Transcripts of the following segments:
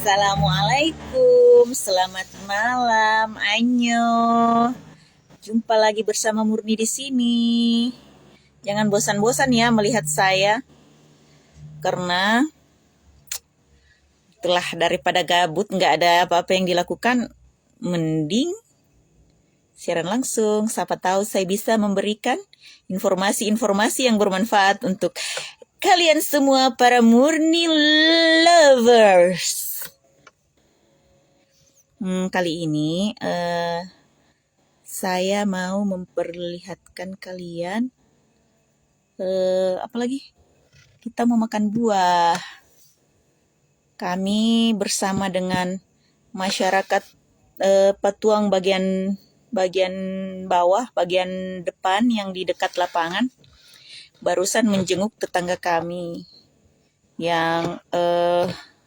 Assalamualaikum, selamat malam, Anyo. Jumpa lagi bersama Murni di sini. Jangan bosan-bosan ya melihat saya, karena telah daripada gabut nggak ada apa-apa yang dilakukan, mending siaran langsung. Siapa tahu saya bisa memberikan informasi-informasi yang bermanfaat untuk kalian semua para Murni lovers. Kali ini saya mau memperlihatkan kalian apa lagi? Kita mau makan buah. Kami bersama dengan masyarakat Patuang bagian bawah, bagian depan yang di dekat lapangan, barusan menjenguk tetangga kami yang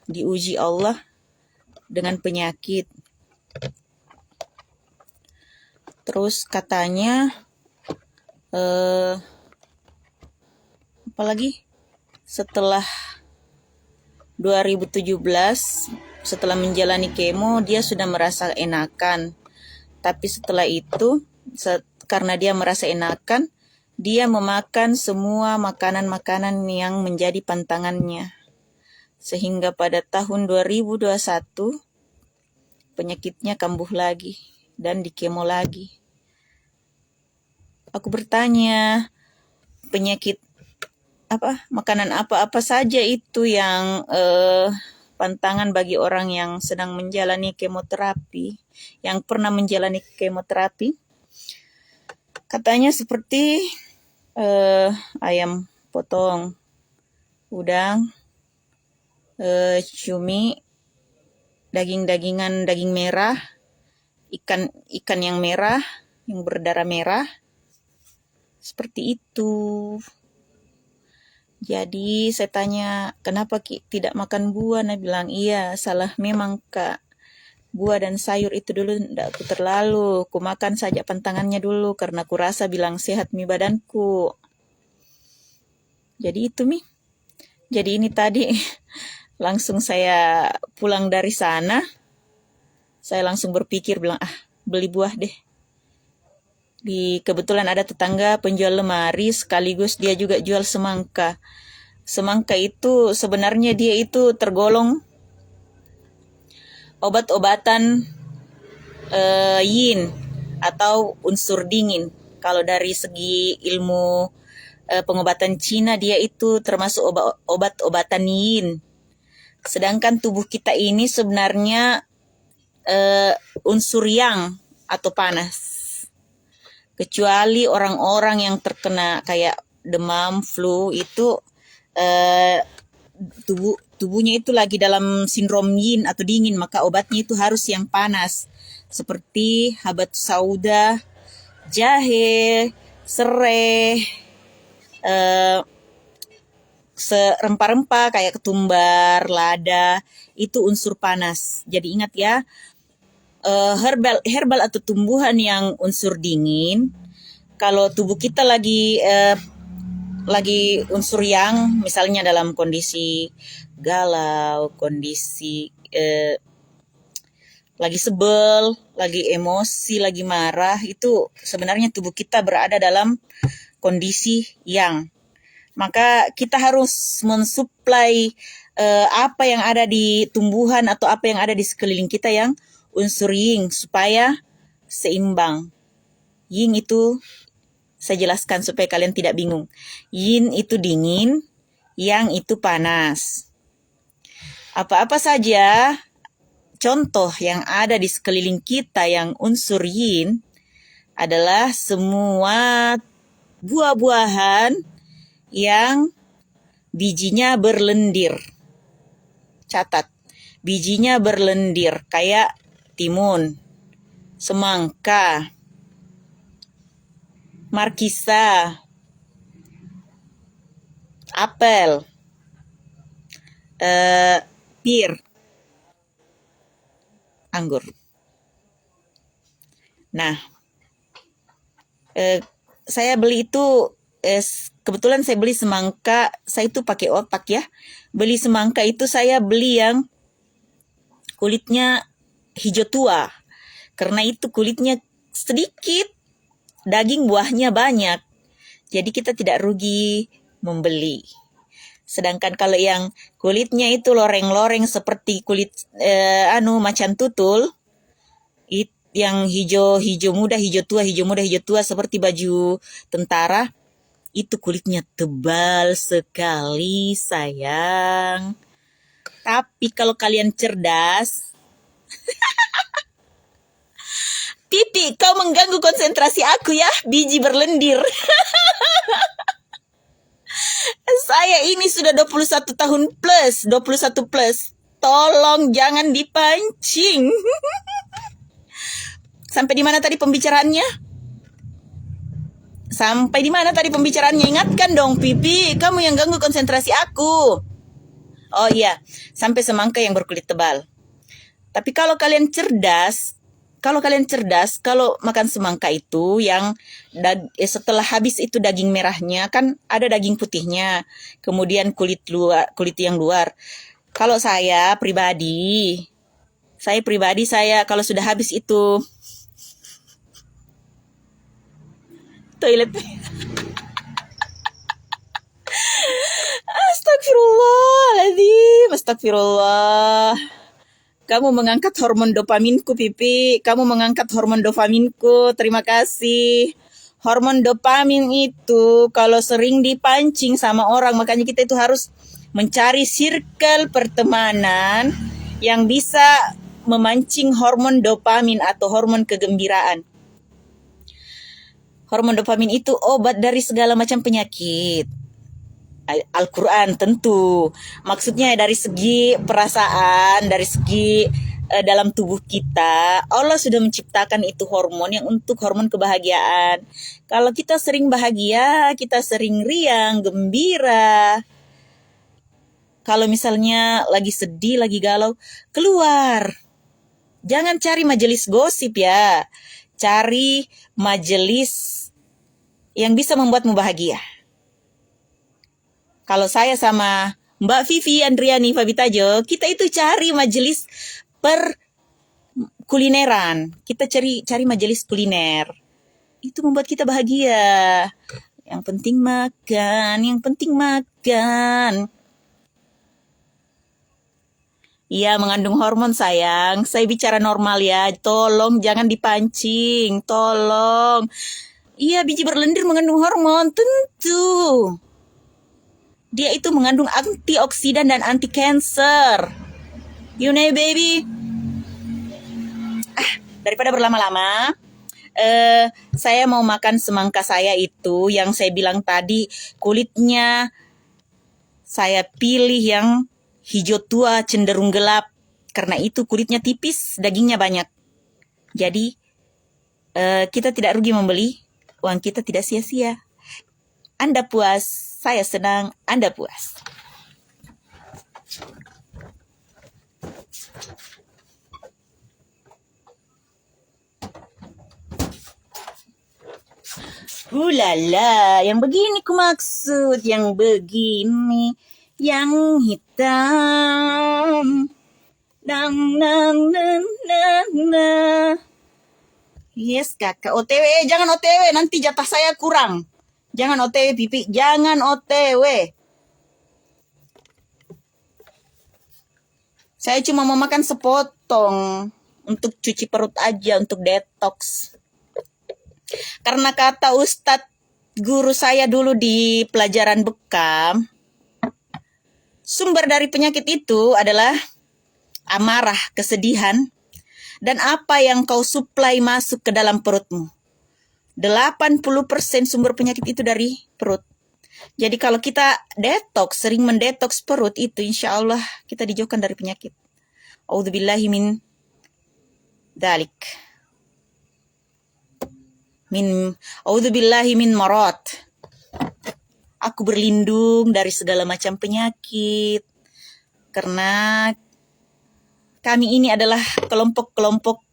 diuji Allah dengan penyakit. Terus katanya apalagi setelah 2017, setelah menjalani kemo, dia sudah merasa enakan. Tapi setelah itu, karena dia merasa enakan, dia memakan semua makanan-makanan yang menjadi pantangannya. Sehingga pada tahun 2021, penyakitnya kambuh lagi dan dikemo lagi. Aku bertanya, penyakit makanan apa saja itu yang pantangan bagi orang yang sedang menjalani kemoterapi, yang pernah menjalani kemoterapi. Katanya seperti ayam potong, udang, cumi, daging-dagingan, daging merah, ikan yang merah, yang berdarah merah, seperti itu. Jadi saya tanya, kenapa Ki tidak makan buah? Nah bilang, iya, salah memang Kak. Buah dan sayur itu dulu tidak aku terlalu. Ku makan saja pantangannya dulu karena ku rasa bilang sehat mi badanku. Jadi itu mi. Jadi ini tadi langsung saya pulang dari sana, saya langsung berpikir bilang, beli buah deh. Kebetulan ada tetangga penjual lemari, sekaligus dia juga jual semangka. Semangka itu sebenarnya dia itu tergolong obat-obatan yin atau unsur dingin. Kalau dari segi ilmu pengobatan Cina, dia itu termasuk obat-obatan yin. Sedangkan tubuh kita ini sebenarnya unsur yang atau panas. Kecuali orang-orang yang terkena kayak demam, flu, itu tubuhnya itu lagi dalam sindrom yin atau dingin, maka obatnya itu harus yang panas. Seperti habat sauda, jahe, serai, rempah-rempah kayak ketumbar, lada, itu unsur panas. Jadi ingat ya, herbal atau tumbuhan yang unsur dingin, kalau tubuh kita lagi unsur yang, misalnya dalam kondisi galau, kondisi lagi sebel, lagi emosi, lagi marah, itu sebenarnya tubuh kita berada dalam kondisi yang. Maka kita harus mensuplai apa yang ada di tumbuhan atau apa yang ada di sekeliling kita yang unsur yin supaya seimbang. Yin itu saya jelaskan supaya kalian tidak bingung. Yin itu dingin, yang itu panas. Apa-apa saja contoh yang ada di sekeliling kita yang unsur yin adalah semua buah-buahan yang bijinya berlendir. Catat, bijinya berlendir kayak timun, semangka, markisa, apel, pir, anggur. Nah, saya beli itu, kebetulan saya beli semangka, saya itu pakai otak ya. Beli semangka itu saya beli yang kulitnya hijau tua. Karena itu kulitnya sedikit, daging buahnya banyak. Jadi kita tidak rugi membeli. Sedangkan kalau yang kulitnya itu loreng-loreng seperti kulit macan tutul, yang hijau muda, hijau tua, hijau muda, hijau tua seperti baju tentara, itu kulitnya tebal sekali, sayang. Tapi kalau kalian cerdas, Pipi, kau mengganggu konsentrasi aku ya, biji berlendir. Saya ini sudah 21 tahun plus, 21 plus. Tolong jangan dipancing. Sampai di mana tadi pembicaraannya? Sampai di mana tadi pembicaraannya? Ingatkan dong, Pipi. Kamu yang ganggu konsentrasi aku. Oh iya, sampai semangka yang berkulit tebal. Tapi kalau kalian cerdas, kalau makan semangka itu yang setelah habis itu daging merahnya, kan ada daging putihnya, kemudian kulit yang luar. Kalau saya pribadi kalau sudah habis itu toilet. Astagfirullah. Kamu mengangkat hormon dopaminku, Pipi. Kamu mengangkat hormon dopaminku. Terima kasih. Hormon dopamin itu kalau sering dipancing sama orang, makanya kita itu harus mencari circle pertemanan yang bisa memancing hormon dopamin atau hormon kegembiraan. Hormon dopamin itu obat dari segala macam penyakit. Al-Quran tentu. Maksudnya dari segi perasaan, dari segi dalam tubuh kita, Allah sudah menciptakan itu hormon yang untuk hormon kebahagiaan. Kalau kita sering bahagia, kita sering riang, gembira. Kalau misalnya lagi sedih, lagi galau, keluar. Jangan cari majelis gosip ya. Cari majelis yang bisa membuatmu bahagia. Kalau saya sama Mbak Vivi Andriani Fabitajo, kita itu cari majelis kulineran. Kita cari majelis kuliner. Itu membuat kita bahagia. Yang penting makan. Iya, mengandung hormon, sayang. Saya bicara normal ya. Tolong jangan dipancing. Tolong. Iya, biji berlendir mengandung hormon, tentu. Dia itu mengandung antioksidan dan anti cancer. You know, baby. Daripada berlama-lama, saya mau makan semangka saya itu yang saya bilang tadi, kulitnya saya pilih yang hijau tua cenderung gelap. Karena itu kulitnya tipis, dagingnya banyak. Jadi kita tidak rugi membeli, uang kita tidak sia-sia. Anda puas, saya senang, Anda puas. Ulala, yang begini ku maksud, yang begini, yang hitam. Nang. Yes, kakak. OTW, jangan OTW, nanti jatah saya kurang. Jangan OTW, Pipi. Jangan OTW. Saya cuma mau makan sepotong. Untuk cuci perut aja, untuk detox. Karena kata Ustadz guru saya dulu di pelajaran bekam, sumber dari penyakit itu adalah amarah, kesedihan, dan apa yang kau suplai masuk ke dalam perutmu. 80% sumber penyakit itu dari perut. Jadi kalau kita detox, sering mendetox perut itu, insya Allah kita dijauhkan dari penyakit. A'udzubillahi min dzalik. A'udzubillahi min marad. Aku berlindung dari segala macam penyakit. Karena kami ini adalah kelompok-kelompok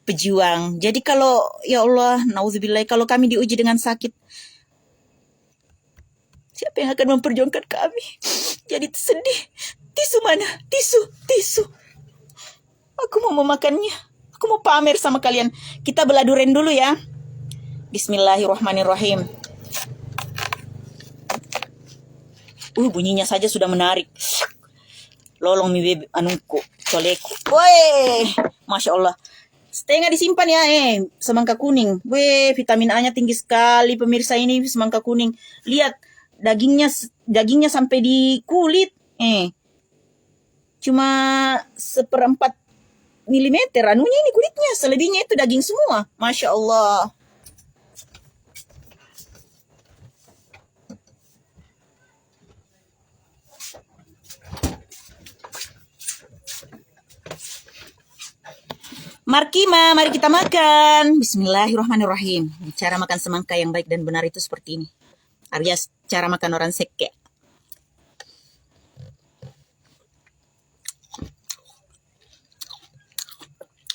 pejuang. Jadi kalau, ya Allah, na'udzubillah, kalau kami diuji dengan sakit, siapa yang akan memperjuangkan kami? Jadi sedih. Tisu mana? Tisu. Aku mau memakannya. Aku mau pamer sama kalian. Kita belah durian dulu ya. Bismillahirrahmanirrahim. Bunyinya saja sudah menarik. Lolong mi bebe anungku, coleku. Woi, Masya Allah. Setengah disimpan ya, semangka kuning. Vitamin A-nya tinggi sekali pemirsa ini semangka kuning. Lihat, dagingnya sampai di kulit. Cuma 1/4 milimeter anunya ini kulitnya. Selebihnya itu daging semua. Masya Allah. Markima, mari kita makan. Bismillahirrahmanirrahim. Cara makan semangka yang baik dan benar itu seperti ini. Alias cara makan orang seke.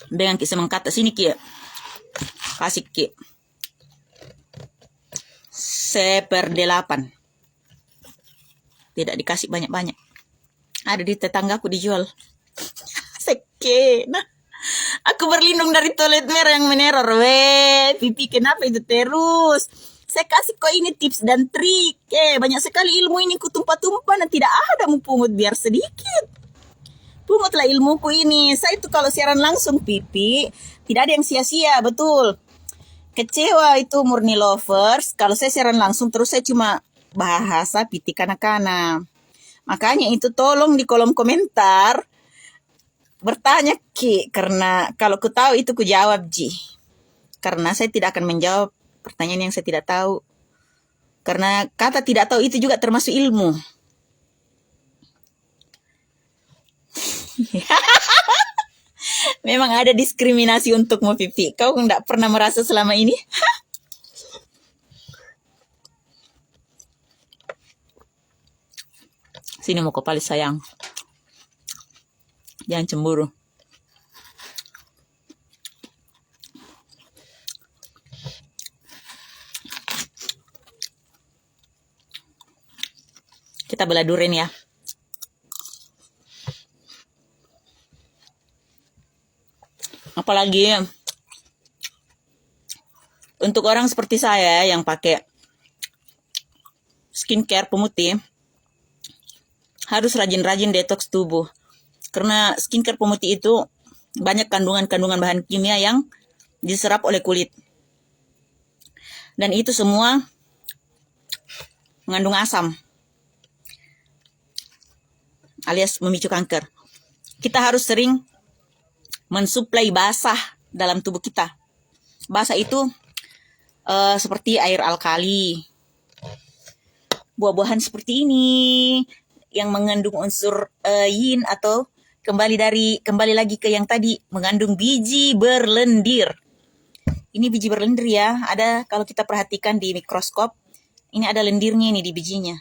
Dengan ki semangka sini ki. Kasih ki 1/8. Tidak dikasih banyak-banyak. Ada di tetanggaku dijual. Seke. Nah, aku berlindung dari toilet merah yang meneror. Pipi kenapa itu terus? Saya kasih kok ini tips dan trik. Banyak sekali ilmu ini kutumpah-tumpah dan tidak ada mau pungut biar sedikit. Pungutlah ilmuku ini. Saya itu kalau siaran langsung Pipi, tidak ada yang sia-sia, betul. Kecewa itu murni lovers. Kalau saya siaran langsung terus saya cuma bahasa piti kana-kana. Makanya itu tolong di kolom komentar bertanya Ki, karena kalau ku tahu itu ku jawab Ji. Karena saya tidak akan menjawab pertanyaan yang saya tidak tahu. Karena kata tidak tahu itu juga termasuk ilmu. Memang ada diskriminasi untukmu Pipi. Kau enggak pernah merasa selama ini? Sini mau kepala sayang. Jangan cemburu. Kita belah durian ya. Apalagi untuk orang seperti saya yang pakai skincare pemutih, harus rajin-rajin detox tubuh. Karena skincare pemutih itu banyak kandungan-kandungan bahan kimia yang diserap oleh kulit. Dan itu semua mengandung asam, alias memicu kanker. Kita harus sering mensuplai basah dalam tubuh kita. Basah itu seperti air alkali. Buah-buahan seperti ini yang mengandung unsur yin atau kembali lagi ke yang tadi, mengandung biji berlendir. Ini biji berlendir ya. Ada kalau kita perhatikan di mikroskop, ini ada lendirnya ini di bijinya.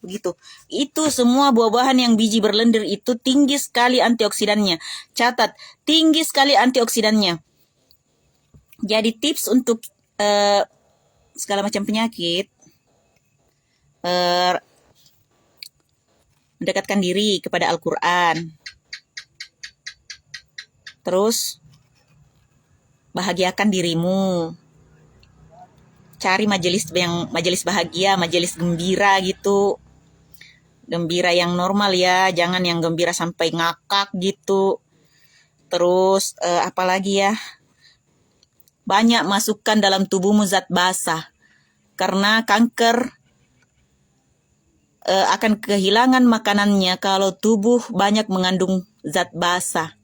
Begitu. Itu semua buah-buahan yang biji berlendir itu tinggi sekali antioksidannya. Catat, tinggi sekali antioksidannya. Jadi tips untuk segala macam penyakit, mendekatkan diri kepada Al-Quran. Terus bahagiakan dirimu. Cari majelis bahagia, majelis gembira gitu. Gembira yang normal ya, jangan yang gembira sampai ngakak gitu. Terus apalagi ya, banyak masukkan dalam tubuhmu zat basah. Karena kanker akan kehilangan makanannya kalau tubuh banyak mengandung zat basah.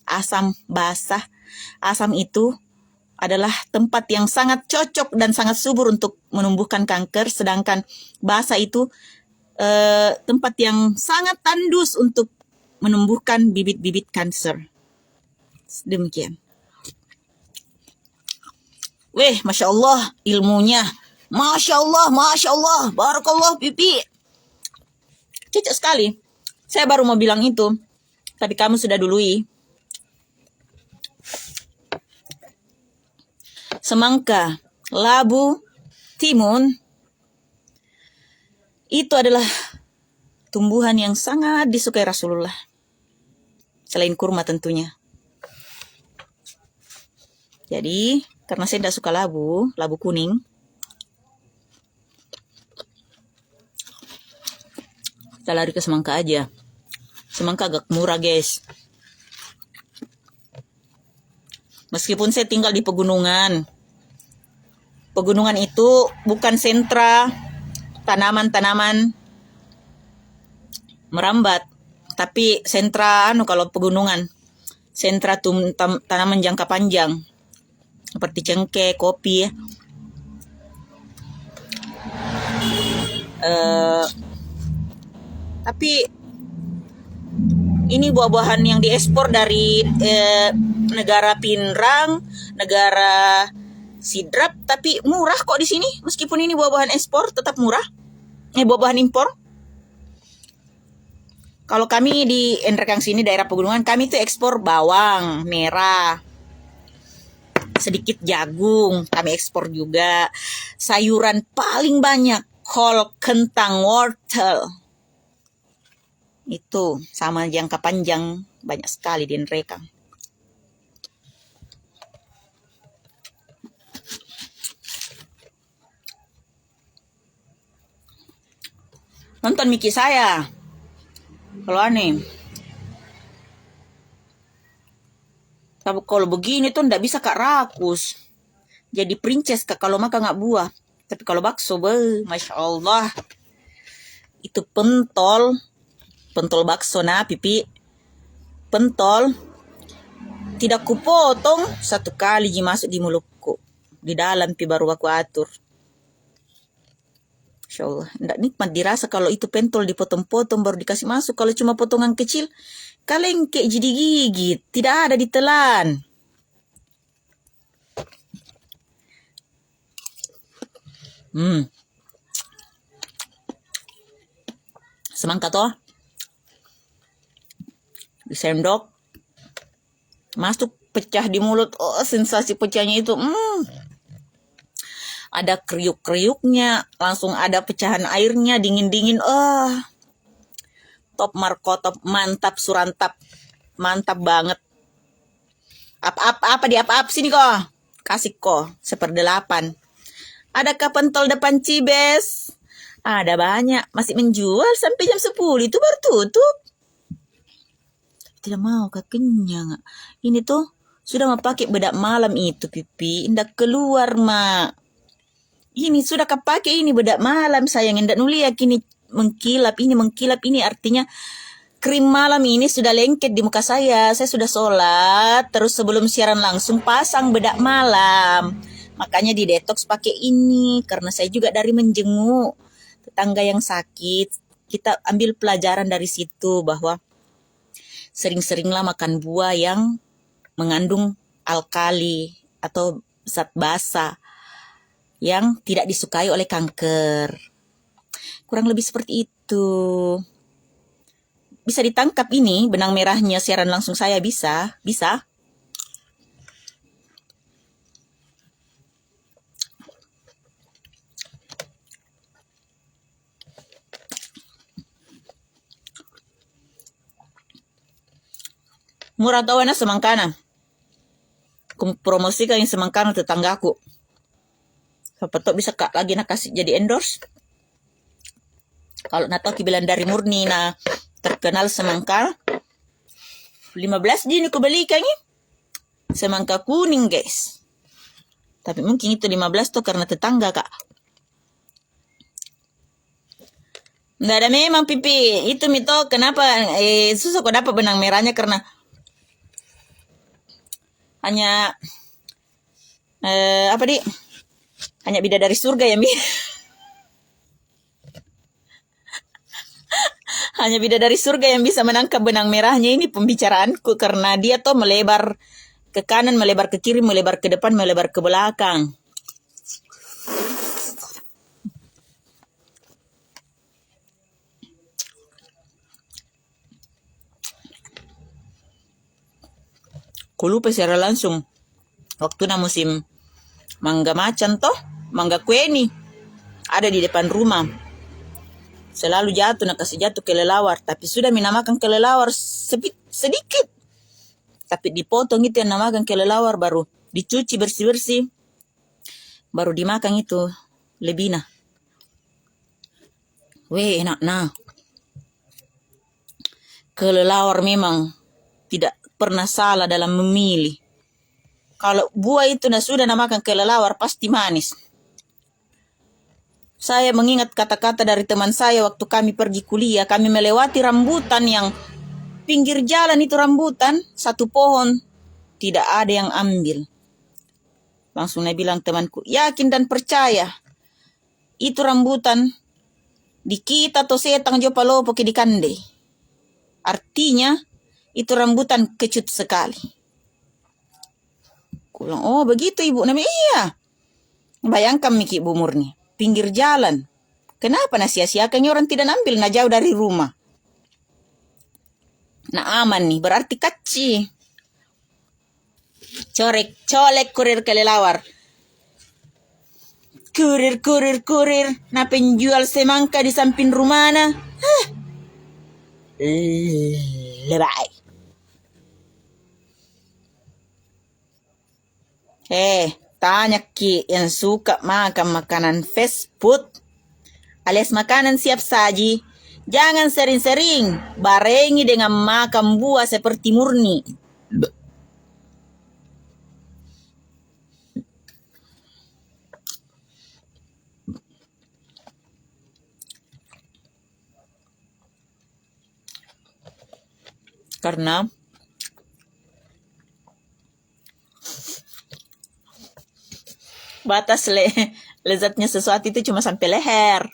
Asam basah. Asam itu adalah tempat yang sangat cocok dan sangat subur untuk menumbuhkan kanker. Sedangkan basah itu tempat yang sangat tandus untuk menumbuhkan bibit-bibit kanker. Demikian. Masya Allah ilmunya. Masya Allah. Barakallah Pipi. Cocok sekali. Saya baru mau bilang itu, tapi kamu sudah dului. Semangka, labu, timun, itu adalah tumbuhan yang sangat disukai Rasulullah. Selain kurma tentunya. Jadi, karena saya tidak suka labu kuning, kita lari ke semangka aja. Semangka agak murah, guys. Meskipun saya tinggal di pegunungan. Pegunungan itu bukan sentra tanaman-tanaman merambat, tapi sentra kalau pegunungan, sentra tanaman jangka panjang seperti cengkeh, kopi. Tapi ini buah-buahan yang diekspor dari negara Pinrang, negara Sidrap, tapi murah kok di sini. Meskipun ini buah-buahan ekspor, tetap murah. Buah-buahan impor. Kalau kami di Enrekang sini, daerah pegunungan, kami tuh ekspor bawang merah, sedikit jagung, kami ekspor juga. Sayuran paling banyak, kol, kentang, wortel. Itu sama jangka panjang, banyak sekali di Enrekang. Nonton Miki saya. Kalau aneh. Tapi kalau begini tuh ndak bisa Kak rakus. Jadi princess Kak kalau makan nggak buah. Tapi kalau bakso, Masya Allah. Itu pentol bakso nah pipi. Pentol. Tidak kupotong, satu kali masuk di mulutku. Di dalam pi baru aku atur. Insya Allah, tidak nikmat dirasa kalau itu pentol dipotong-potong baru dikasih masuk. Kalau cuma potongan kecil, kalengke jadi gigit, tidak ada ditelan. Semangka toh, disendok, masuk pecah di mulut. Oh, sensasi pecahnya itu. Ada kriuk-kriuknya, langsung ada pecahan airnya, dingin-dingin. Top markotop, mantap surantap. Mantap banget. Apa di apa sini kok? Kasih kok, 1/8. Adakah pentol depan Cibes? Ada banyak, masih menjual sampai jam 10 itu baru tutup. Tidak mau, kenyang. Ini tuh sudah mau pakai bedak malam itu, pipi. Indah keluar, Mak. Ini sudah kepake ini bedak malam sayang, indak nuliak ini mengkilap ini artinya krim malam ini sudah lengket di muka saya sudah sholat, terus sebelum siaran langsung pasang bedak malam, makanya di detox pakai ini karena saya juga dari menjenguk tetangga yang sakit. Kita ambil pelajaran dari situ bahwa sering-seringlah makan buah yang mengandung alkali atau zat basa yang tidak disukai oleh kanker. Kurang lebih seperti itu. Bisa ditangkap ini benang merahnya siaran langsung saya, bisa. Murah tahu na semangkana. Promosikan yang semangkana tetanggaku. Siapa tahu bisa Kak lagi nak kasih jadi endorse. Kalau nak tahu bilang dari murni na terkenal semangka 15 din aku belikan ni. Semangka kuning guys. Tapi mungkin itu 15 tuh karena tetangga Kak. Nggak ada memang pipi. Itu mito kenapa susah kok dapat benang merahnya karena hanya hanya bidadari surga yang hanya bidadari surga yang bisa menangkap benang merahnya ini pembicaraanku karena dia tuh melebar ke kanan, melebar ke kiri, melebar ke depan, melebar ke belakang. Ku lupa secara langsung waktu na musim mangga macan toh, mangga kueni ada di depan rumah. Selalu kasih jatuh kelelawar, tapi sudah minamakan kelelawar sedikit. Tapi dipotong itu yang namakan kelelawar baru dicuci bersih-bersih, baru dimakan itu lebihna. Weh, enak nah. Kelelawar memang tidak pernah salah dalam memilih. Kalau buah itu sudah makan kelelawar pasti manis. Saya mengingat kata-kata dari teman saya waktu kami pergi kuliah. Kami melewati rambutan yang pinggir jalan itu rambutan, satu pohon, tidak ada yang ambil. Langsung saya bilang temanku, yakin dan percaya, itu rambutan di kita to setang jo palopo ke di kande. Artinya, itu rambutan kecut sekali. Kulang, oh begitu ibu. Namanya iya. Bayangkan Miki Bu Murni, pinggir jalan. Kenapa sia-siakannya orang tidak ambil, jauh dari rumah. Aman nih, berarti kecil. Colek kurir kelelawar. Kurir. Penjual semangka di samping rumahna. Lebay. Tanya Ki yang suka makan makanan fast food alias makanan siap saji. Jangan sering-sering barengi dengan makan buah seperti Murni. Karena batas lezatnya sesuatu itu cuma sampai leher.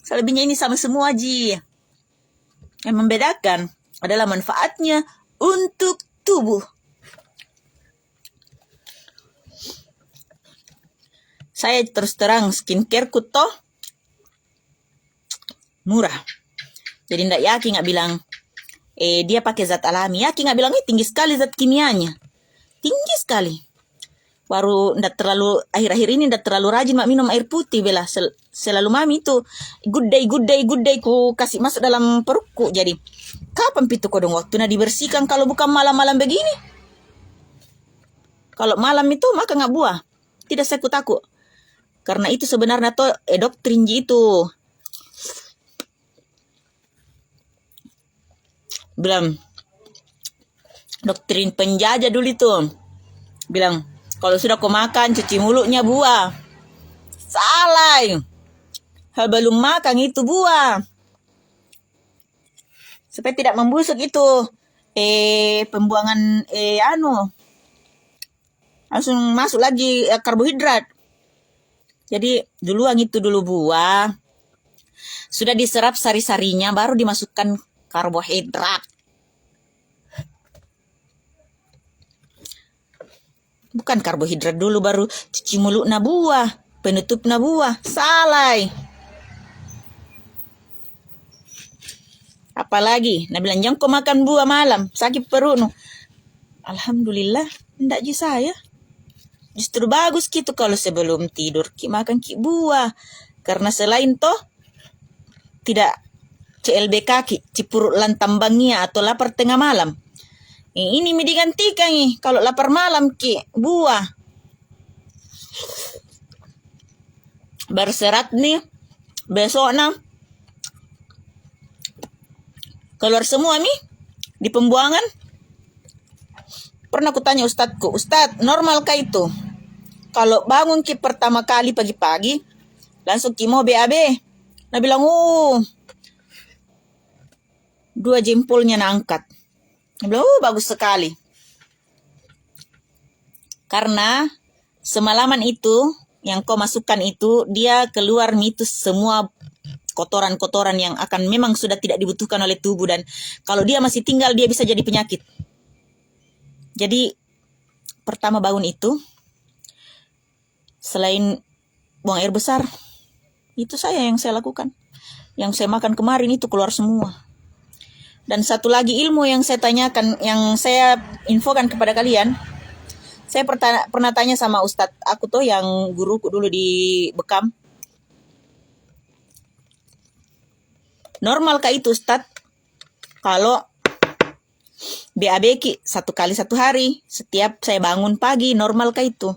Selebihnya ini sama semua Ji. Yang membedakan adalah manfaatnya untuk tubuh. Saya terus terang skincare-ku toh murah. Jadi ndak yakin nggak bilang dia pakai zat alami. Yakin nggak bilang tinggi sekali zat kimianya. Tinggi sekali. Baru akhir-akhir ini ndak terlalu rajin minum air putih bela. Selalu mami itu good day ku kasih masuk dalam perutku. Jadi kapan pitu kodong waktunya dibersihkan kalau bukan malam-malam begini? Kalau malam itu maka nggak buah. Tidak takut. Karena itu sebenarnya tuh doktrin itu. Bilang doktrin penjajah dulu itu. Bilang kalau sudah kau makan cuci mulutnya buah. Salah. Belum makan itu buah. Supaya tidak membusuk itu pembuangan langsung masuk lagi karbohidrat. Jadi duluan itu dulu buah. Sudah diserap sari-sarinya baru dimasukkan karbohidrat. Bukan karbohidrat dulu baru cuci mulutnya buah, penutupnya buah. Salah. Apalagi, bilang jangan kau makan buah malam, sakit perut. Alhamdulillah, enggak ji saya. Justru bagus gitu kalau sebelum tidur makan buah. Karena selain toh tidak CLBK cipurut lantambangnya atau lapar tengah malam. Ini digantikan kalau lapar malam buah. Berserat nih besoknya keluar semua di pembuangan. Pernah aku tanya ustadku, Ustad, normalkah itu? Kalau bangun pertama kali pagi-pagi, langsung mau BAB. Nah bilang, 2 jempolnya angkat. Nah bilang, bagus sekali. Karena semalaman itu, yang kau masukkan itu, dia keluar mitus semua kotoran-kotoran yang akan memang sudah tidak dibutuhkan oleh tubuh. Dan kalau dia masih tinggal, dia bisa jadi penyakit. Jadi pertama bangun itu, selain buang air besar, itu yang saya lakukan. Yang saya makan kemarin itu keluar semua. Dan satu lagi ilmu yang saya tanyakan, yang saya infokan kepada kalian, saya pernah tanya sama Ustadz aku tuh yang guruku dulu di Bekam. Normalkah itu Ustadz kalau BAB ki 1 kali 1 hari. Setiap saya bangun pagi, normal kah itu?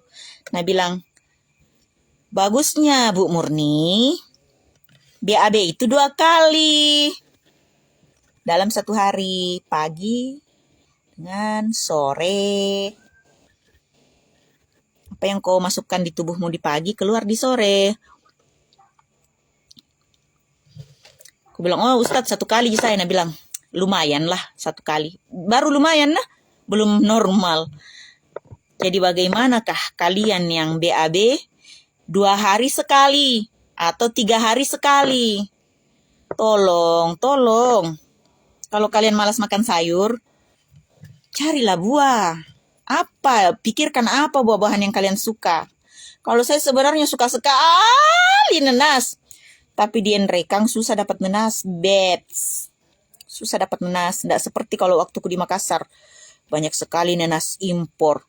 Nah bilang, bagusnya Bu Murni, BAB itu 2 kali dalam 1 hari, pagi dengan sore. Apa yang kau masukkan di tubuhmu di pagi, keluar di sore. Aku bilang, oh Ustadz 1 kali saya. Nah bilang, lumayan lah 1 kali. Baru lumayan lah, belum normal. Jadi bagaimanakah kalian yang BAB 2 hari sekali atau 3 hari sekali? Tolong. Kalau kalian malas makan sayur, carilah buah. Pikirkan apa buah-buahan yang kalian suka. Kalau saya sebenarnya suka sekali nanas. Tapi di Nrekang susah dapat nanas, Bebs. Susah dapat nanas. Tidak seperti kalau waktuku di Makassar. Banyak sekali nanas impor.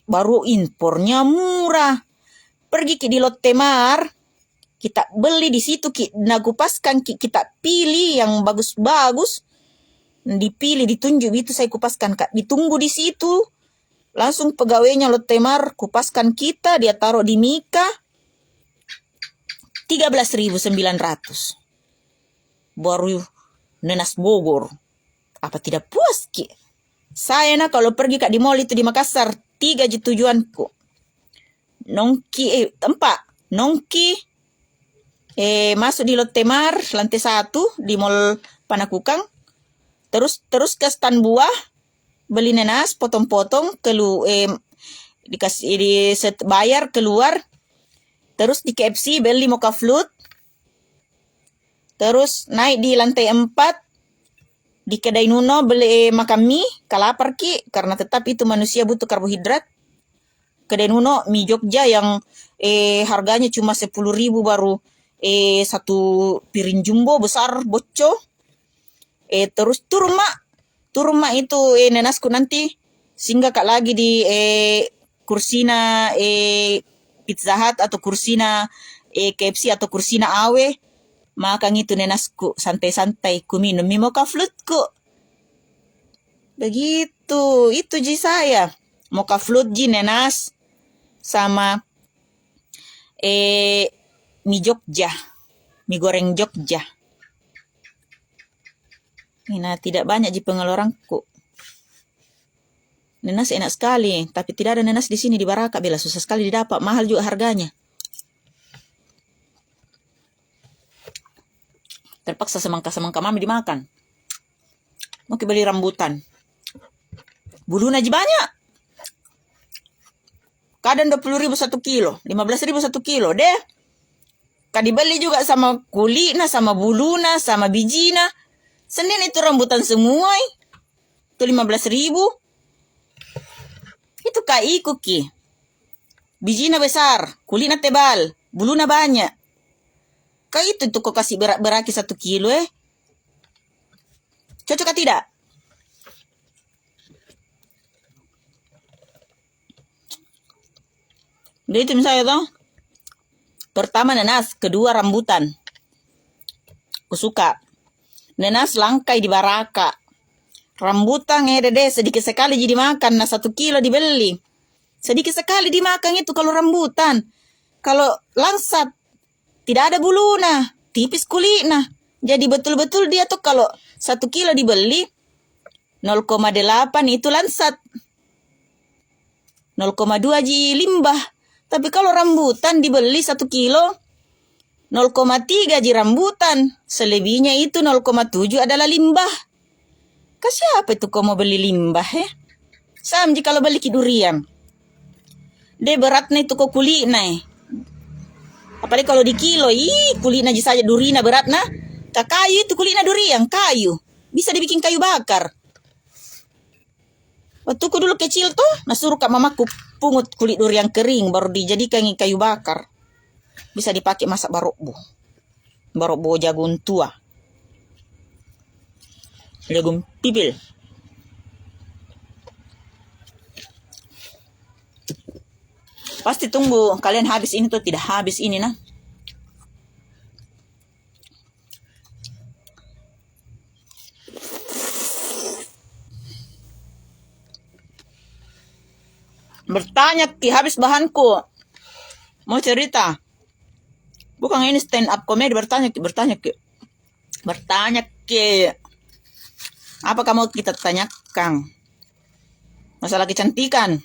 Baru impornya murah. Pergi di Lotte Mart, kita beli di situ, kupaskan, kita pilih yang bagus-bagus. Dipilih, ditunjuk, itu saya kupaskan, Kak. Ditunggu di situ. Langsung pegawainya Lotte Mart kupaskan kita, dia taruh di Mika. 13.900. Baru nanas Bogor. Apa tidak puas, Ki? Saya kalau pergi Kak di mall itu di Makassar, 3 tujuanku. Nongki, masuk di Lotte Mart lantai 1 di Mall Panakukang. Terus ke stand buah, beli nanas, potong-potong, dikasih bayar, keluar. Terus di KFC beli mocha float. Terus naik di lantai 4 di kedai Nuno beli makan mie, kalapar Ki, karena tetap itu manusia butuh karbohidrat. Kedai Nuno mie Jogja yang harganya cuma 10.000 baru 1 piring jumbo besar boco. Terus turma itu nenasku nanti singgah Kak lagi di Kursina Pizza Hut atau Kursina KFC atau Kursina Awe. Makan itu nenasku santai-santai ku minum mie mocha float ku. Begitu, itu ji saya. Mocha float ji nenas sama mie Jogja, mie goreng Jogja. Nah, tidak banyak ji pengeluaranku. Nanas enak sekali, tapi tidak ada nanas di sini di Baraka, Bella, susah sekali didapat, mahal juga harganya. Terpaksa semangka mami dimakan. Mau beli rambutan. Bulunya aja banyak. Kadang 20.000 1 kilo, 15.000 1 kilo deh. Kan dibeli juga sama kulitnya, sama bulunya, sama bijina. Senin itu rambutan semua. Itu 15.000. Itu kaiku Ki. Bijina besar, kulitnya tebal, bulunya banyak. Kayak itu kok kasih beraki 1 kilo Cocok atau tidak? Jadi itu misalnya toh. Pertama nanas, kedua rambutan. Aku suka. Nanas langkai di Baraka. Rambutan deh sedikit sekali jadi makan. Nah 1 kilo dibeli. Sedikit sekali dimakan itu kalau rambutan. Kalau langsat, tidak ada buluna, tipis kulitnya. Jadi betul-betul dia tuh kalau 1 kilo dibeli 0,8 itu lansat. 0,2 ji limbah. Tapi kalau rambutan dibeli 1 kilo 0,3 ji rambutan. Selebihnya itu 0,7 adalah limbah. Kasih apa itu kau mau beli limbah ya? Sam ji kalau beli durian. Dia beratnya itu kok kulitnya. Apalagi kalau di kilo, kulitnya aja saja durian beratnya. Kayu itu kulitnya durian, kayu. Bisa dibikin kayu bakar. Waktu ku dulu kecil tuh, suruh Kak mamaku pungut kulit durian kering baru dijadikan kayu bakar. Bisa dipakai masak barokbo. Barokbo jagung tua. Jagung pipil. Pasti tunggu kalian habis ini tuh tidak habis ini nah. Bertanya Ki, habis bahanku. Mau cerita. Bukan ini stand up komedi, bertanya Ki. Bertanya Ki. Apa kamu kita tanyakan? Masalah kecantikan.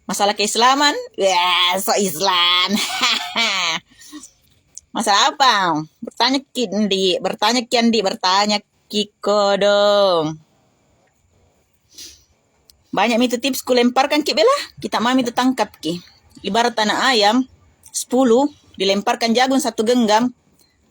Masalah keislaman? Ya, so Islam. Masalah apa? Bertanya Ki Andi, bertanya Kiko dong. Banyak itu tips ku lemparkan Ki Bella. Kita mami itu tangkap Ki. Ibarat tanah ayam 10 dilemparkan jagung 1 genggam.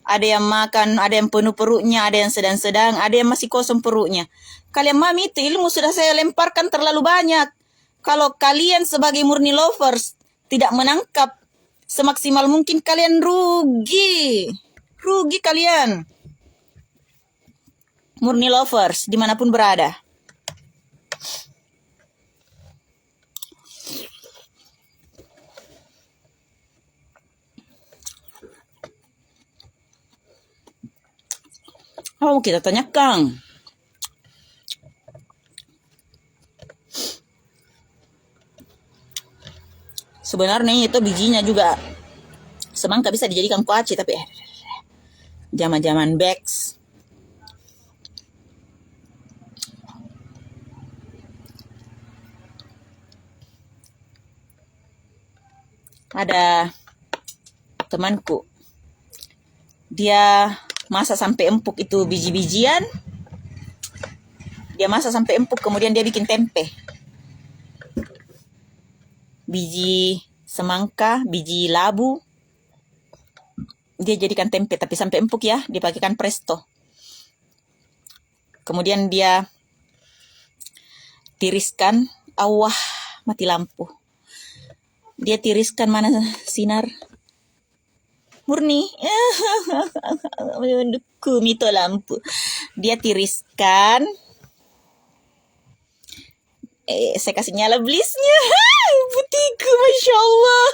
Ada yang makan, ada yang penuh perutnya, ada yang sedang-sedang, ada yang masih kosong perutnya. Kalian mami itu ilmu sudah saya lemparkan terlalu banyak. Kalau kalian sebagai murni lovers tidak menangkap semaksimal mungkin, kalian rugi. Rugi kalian. Murni lovers dimanapun berada. Apa mau kita tanyakan? Sebenarnya itu bijinya juga semangka bisa dijadikan kuaci, tapi zaman-zaman Bex. Ada temanku, dia masak sampai empuk itu biji-bijian. Dia masak sampai empuk, kemudian dia bikin tempe. Biji semangka, biji labu, dia jadikan tempe, tapi sampai empuk ya, dipakaikan presto. Kemudian dia tiriskan, mati lampu. Dia tiriskan, mana sinar? Murni. Kumito lampu. Dia tiriskan. Saya kasih nyala blisnya. Putihku, Masya Allah.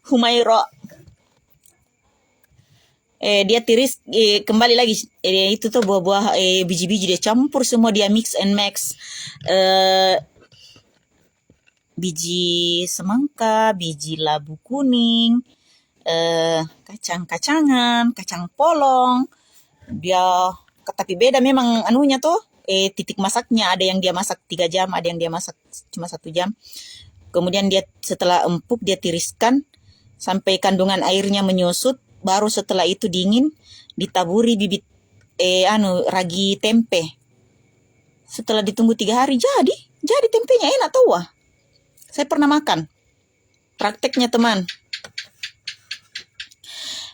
Humaira. Dia tiris, kembali lagi. Itu tuh buah-buah, biji-biji dia campur semua, dia mix and match. Biji semangka, biji labu kuning, kacang-kacangan, kacang polong. Dia, tapi beda memang anunya tuh, titik masaknya. Ada yang dia masak 3 jam, ada yang dia masak cuma 1 jam. Kemudian dia setelah empuk dia tiriskan sampai kandungan airnya menyusut. Baru setelah itu dingin ditaburi bibit ragi tempe. Setelah ditunggu 3 hari jadi tempenya enak tuh wah. Saya pernah makan. Prakteknya teman.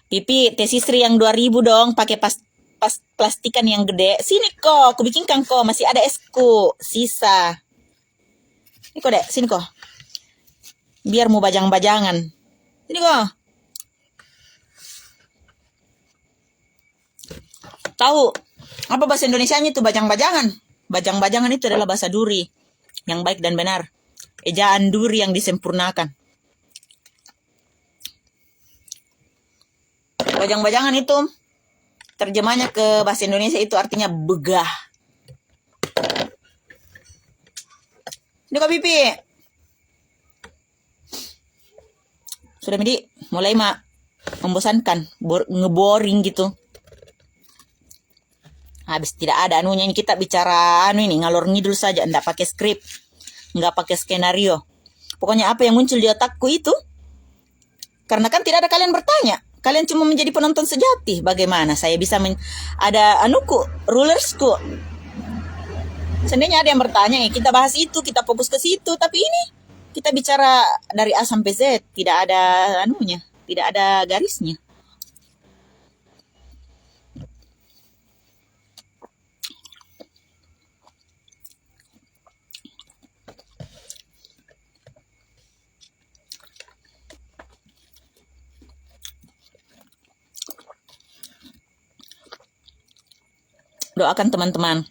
Pipi, tes istri yang 2000 dong, pakai plastikan yang gede. Sini kok, aku bikinkan kok, masih ada esku, sisa. Ini kok dek, sini kok. Biar mau bajang-bajangan. Sini kok. Tahu apa bahasa Indonesianya itu bajang-bajangan? Bajang-bajangan itu adalah bahasa duri yang baik dan benar. Ejaan duri yang disempurnakan. Bajang-bajangan itu terjemahnya ke bahasa Indonesia itu artinya begah. Ini kok pipi. Sudah Midi, mulai membosankan, ngeboring gitu. Habis tidak ada anunya, ini kita bicara ini ngalor ngidul saja, enggak pakai skrip, enggak pakai skenario. Pokoknya apa yang muncul di otakku itu. Karena kan tidak ada kalian bertanya. Kalian cuma menjadi penonton sejati. Bagaimana saya bisa ada rulersku. Seandainya ada yang bertanya, kita bahas itu, kita fokus ke situ. Tapi ini kita bicara dari A sampai Z, tidak ada anunya, tidak ada garisnya. Doakan teman-teman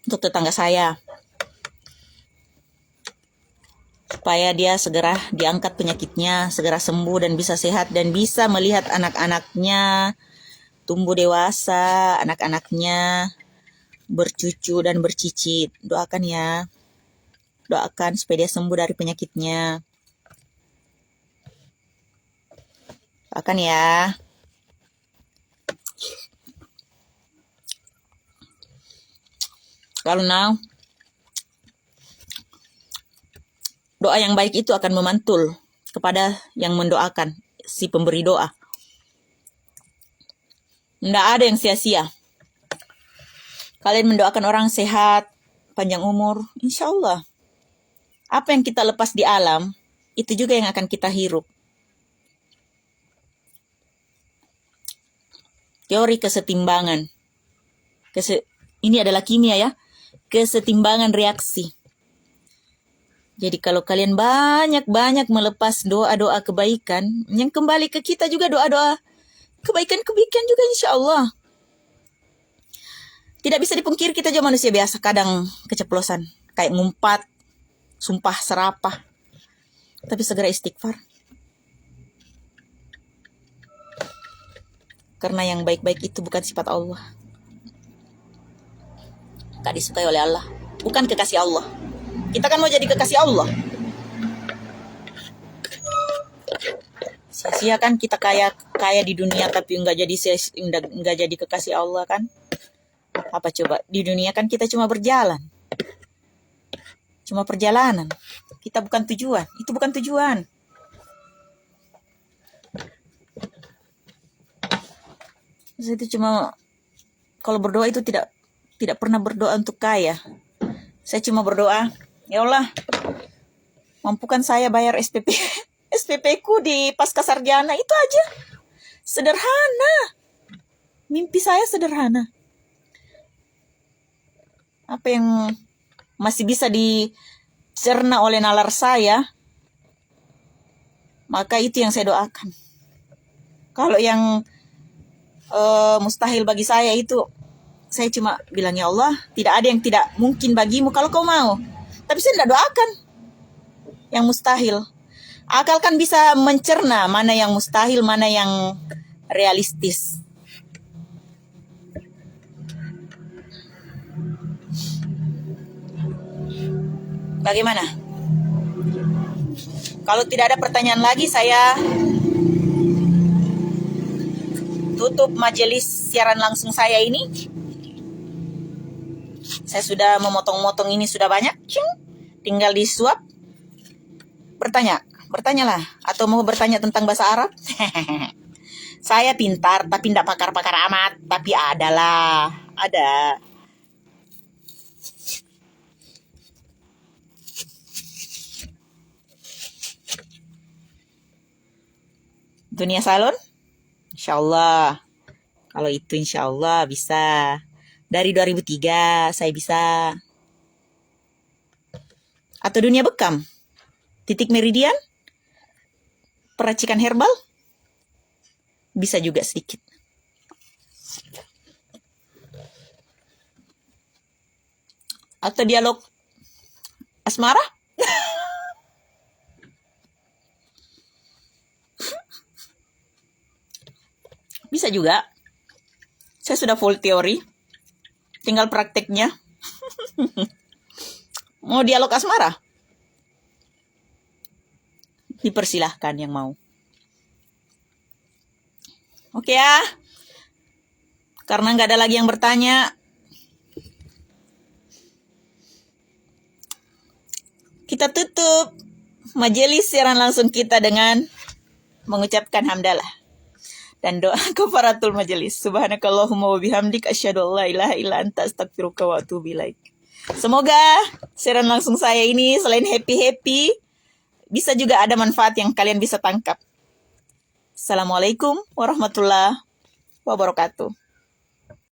untuk tetangga saya supaya dia segera diangkat penyakitnya, segera sembuh dan bisa sehat dan bisa melihat anak-anaknya tumbuh dewasa, anak-anaknya bercucu dan bercicit. Doakan ya. Doakan supaya dia sembuh dari penyakitnya. Doakan ya. Karena doa yang baik itu akan memantul kepada yang mendoakan, si pemberi doa. Tidak ada yang sia-sia. Kalian mendoakan orang sehat, panjang umur, insya Allah. Apa yang kita lepas di alam, itu juga yang akan kita hirup. Teori kesetimbangan. Ini adalah kimia ya. Kesetimbangan reaksi. Jadi kalau kalian banyak-banyak melepas doa-doa kebaikan, yang kembali ke kita juga doa-doa kebaikan-kebaikan juga insya Allah. Tidak bisa dipungkiri kita juga manusia biasa, kadang keceplosan. Kayak ngumpat, sumpah serapah. Tapi segera istighfar. Karena yang baik-baik itu bukan sifat Allah. Tak disukai oleh Allah. Bukan kekasih Allah. Kita kan mau jadi kekasih Allah. Sia-sia kan kita kaya di dunia tapi enggak jadi kekasih Allah kan? Apa coba? Di dunia kan kita cuma berjalan. Cuma perjalanan. Kita bukan tujuan. Itu bukan tujuan. Itu cuma kalau berdoa itu tidak pernah berdoa untuk kaya. Saya cuma berdoa, ya Allah, mampukan saya bayar SPP ku di pasca sarjana, itu aja. Sederhana. Mimpi saya sederhana. Apa yang masih bisa dicerna oleh nalar saya, maka itu yang saya doakan. Kalau yang mustahil bagi saya itu, saya cuma bilang, ya Allah, tidak ada yang tidak mungkin bagimu kalau kau mau. Tapi saya tidak doakan yang mustahil. Akal kan bisa mencerna mana yang mustahil, mana yang realistis. Bagaimana? Kalau tidak ada pertanyaan lagi, saya tutup majelis siaran langsung saya ini. Saya sudah memotong-motong ini sudah banyak. Tinggal disuap. Bertanyalah. Atau mau bertanya tentang bahasa Arab? Saya pintar, tapi tidak pakar-pakar amat. Tapi ada. Dunia salon? Insya Allah. Kalau itu insya Allah bisa. Dari 2003 saya bisa. Atau dunia bekam? Titik meridian? Peracikan herbal? Bisa juga sedikit. Atau dialog asmara? Bisa juga. Saya sudah full teori. Tinggal prakteknya. Mau dialog asmara? Dipersilahkan yang mau. Oke ya. Karena nggak ada lagi yang bertanya, kita tutup majelis siaran langsung kita dengan mengucapkan hamdalah dan doa kafaratul majelis. Subhanakallahumma wa bihamdik asyhadu an la ilaha illa anta astaghfiruka wa atubu ilaik. Semoga siaran langsung saya ini selain happy-happy, bisa juga ada manfaat yang kalian bisa tangkap. Assalamualaikum warahmatullahi wabarakatuh.